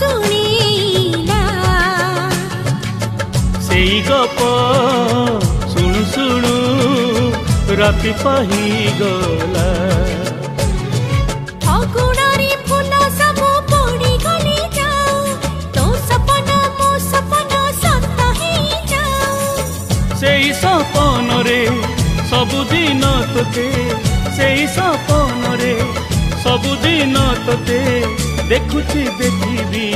शुणीला सेई गप शुणु शुणु राति पाही गला अगुणारी फूल सब पड़ी गली जाओ तो सपना मो सपना सत ही जाओ सेई सपन रे सबुदिन तोते सेई सपन रे सबुदिन तोते देखुची देखिबी